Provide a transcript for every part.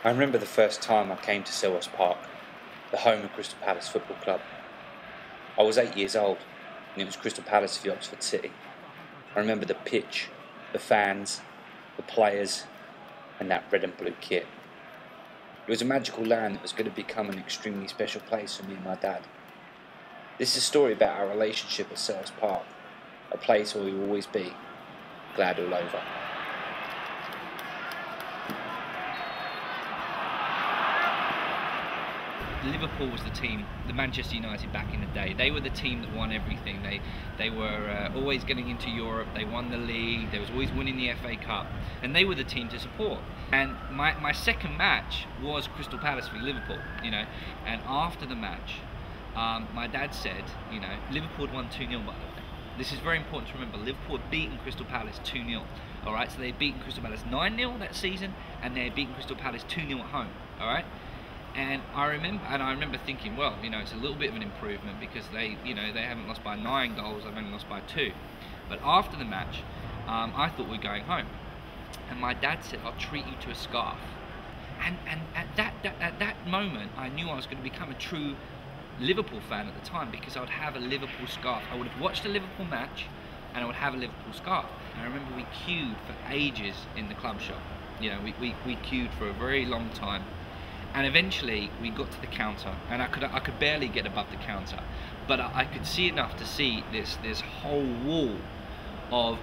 I remember the first time I came to Selhurst Park, the home of Crystal Palace Football Club. I was 8 years old, and it was Crystal Palace v Oxford City. I remember the pitch, the fans, the players, and that red and blue kit. It was a magical land that was going to become an extremely special place for me and my dad. This is a story about our relationship at Selhurst Park, a place where we will always be, glad all over. Liverpool was the team, the Manchester United back in the day. They were the team that won everything. They were always getting into Europe. They won the league. They was always winning the FA Cup, and they were the team to support. And my second match was Crystal Palace v Liverpool. And after the match, my dad said, Liverpool had won 2-0. By the way, this is very important to remember. Liverpool had beaten Crystal Palace 2-0. All right, so they had beaten Crystal Palace 9-0 that season, and they had beaten Crystal Palace 2-0 at home. All right. And I remember thinking, well, it's a little bit of an improvement because they haven't lost by 9 goals, they've only lost by 2. But after the match, I thought we were going home, and my dad said, "I'll treat you to a scarf." And at that moment, I knew I was going to become a true Liverpool fan at the time because I would have a Liverpool scarf. I would have watched a Liverpool match, and I would have a Liverpool scarf. And I remember we queued for ages in the club shop. We queued for a very long time. And eventually we got to the counter, and I could barely get above the counter, but I could see enough to see this whole wall of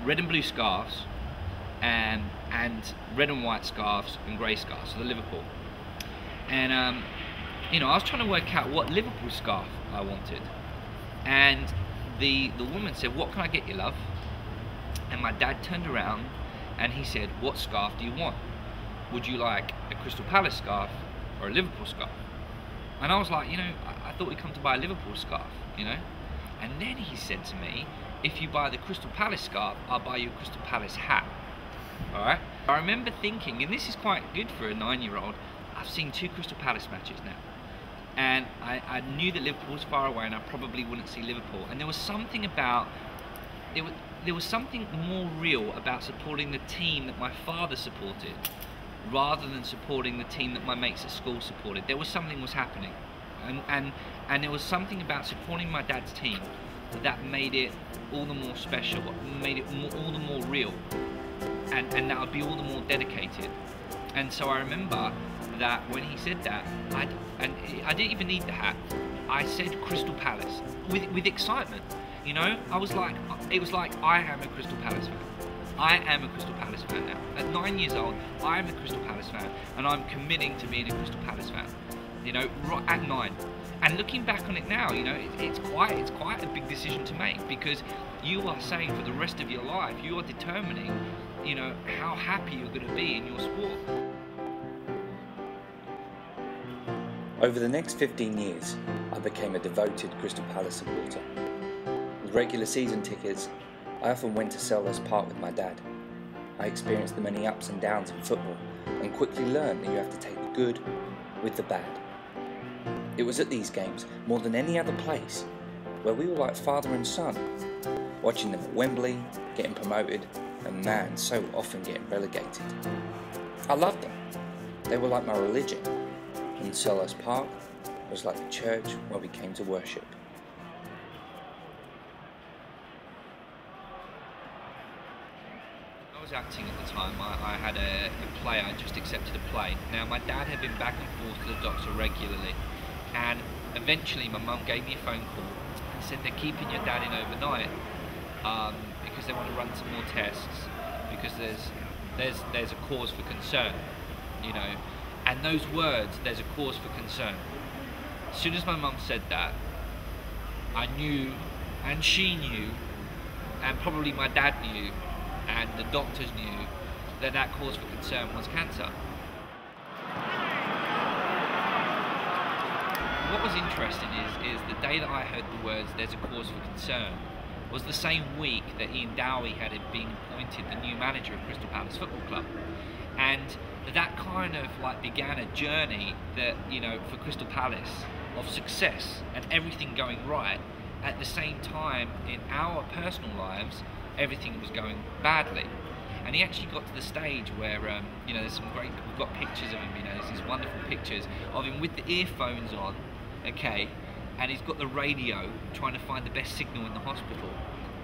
red and blue scarves, and red and white scarves and grey scarves, so the Liverpool. And I was trying to work out what Liverpool scarf I wanted, and the woman said, "What can I get you, love?" And my dad turned around and he said, "What scarf do you want? Would you like a Crystal Palace scarf or a Liverpool scarf?" And I was like, I thought we'd come to buy a Liverpool scarf, And then he said to me, "If you buy the Crystal Palace scarf, I'll buy you a Crystal Palace hat." All right? I remember thinking, and this is quite good for a 9-year-old, I've seen 2 Crystal Palace matches now. And I knew that Liverpool was far away and I probably wouldn't see Liverpool. And there was something about, there was something more real about supporting the team that my father supported rather than supporting the team that my mates at school supported. There was something was happening, and there was something about supporting my dad's team that made it all the more special, made it all the more real, and that would be all the more dedicated. And so I remember that when he said that, I didn't even need the hat. I said Crystal Palace with excitement. I was like, it was like I am a Crystal Palace fan. I am a Crystal Palace fan now. At 9 years old, I am a Crystal Palace fan, and I'm committing to being a Crystal Palace fan. Right at 9. And looking back on it now, it's quite a big decision to make, because you are saying for the rest of your life, you are determining, how happy you're going to be in your sport. Over the next 15 years, I became a devoted Crystal Palace supporter. With regular season tickets, I often went to Selhurst Park with my dad. I experienced the many ups and downs in football and quickly learned that you have to take the good with the bad. It was at these games, more than any other place, where we were like father and son, watching them at Wembley, getting promoted, and man, so often getting relegated. I loved them. They were like my religion, and Selhurst Park was like the church where we came to worship. I was acting at the time. I had a play, I just accepted a play. Now my dad had been back and forth to the doctor regularly, and eventually my mum gave me a phone call and said they're keeping your dad in overnight because they want to run some more tests, because there's a cause for concern, and those words, there's a cause for concern. As soon as my mum said that, I knew, and she knew, and probably my dad knew, and the doctors knew that cause for concern was cancer. What was interesting is the day that I heard the words "there's a cause for concern" was the same week that Ian Dowie had been appointed the new manager of Crystal Palace Football Club. And that kind of began a journey that, for Crystal Palace, of success and everything going right. At the same time, in our personal lives, everything was going badly. And he actually got to the stage where, you know, there's some great, we've got pictures of him, you know, there's these wonderful pictures of him with the earphones on, okay, and he's got the radio trying to find the best signal in the hospital.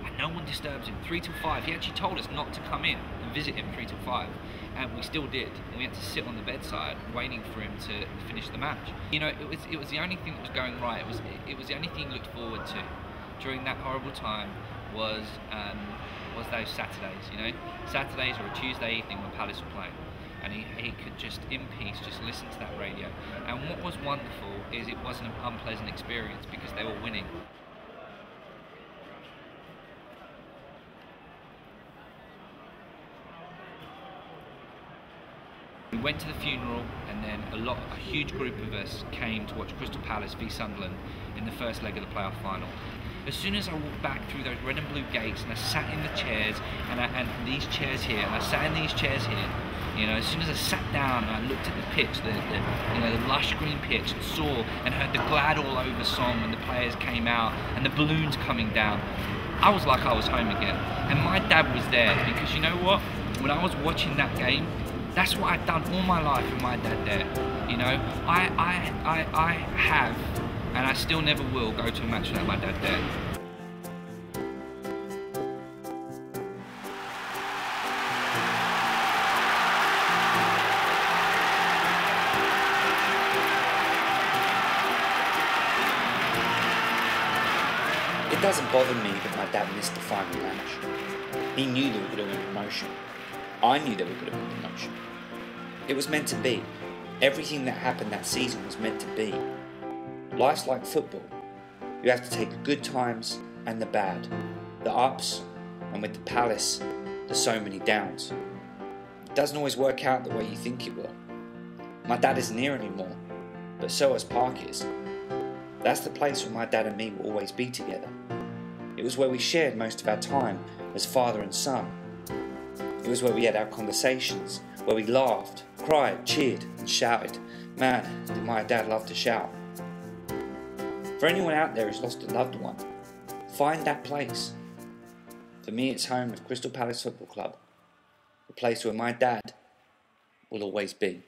And no one disturbs him, 3 till 5. He actually told us not to come in and visit him 3 till 5. And we still did. And we had to sit on the bedside waiting for him to finish the match. You know, it was the only thing that was going right. It was the only thing he looked forward to during that horrible time was those Saturdays, you know? Saturdays or a Tuesday evening when Palace were playing. And he could just, in peace, just listen to that radio. And what was wonderful is it wasn't an unpleasant experience because they were winning. We went to the funeral, and then a huge group of us came to watch Crystal Palace v Sunderland in the first leg of the playoff final. As soon as I walked back through those red and blue gates and I sat in the chairs, and these chairs here, and I sat in these chairs here, you know, as soon as I sat down and I looked at the pitch, the lush green pitch, and saw and heard the Glad All Over song when the players came out and the balloons coming down, I was like I was home again. And my dad was there because, you know what, when I was watching that game, that's what I've done all my life with my dad there. You know, I have, and I still never will, go to a match without my dad there. It doesn't bother me that my dad missed the final match. He knew they were going to win promotion. I knew they were going to win promotion. It was meant to be. Everything that happened that season was meant to be. Life's like football. You have to take the good times and the bad, the ups, and with the Palace, there's so many downs. It doesn't always work out the way you think it will. My dad isn't here anymore, but Selhurst Park is. That's the place where my dad and me will always be together. It was where we shared most of our time as father and son. It was where we had our conversations, where we laughed, cried, cheered and shouted. Man, did my dad love to shout. For anyone out there who's lost a loved one, find that place. For me, it's home at Crystal Palace Football Club, the place where my dad will always be.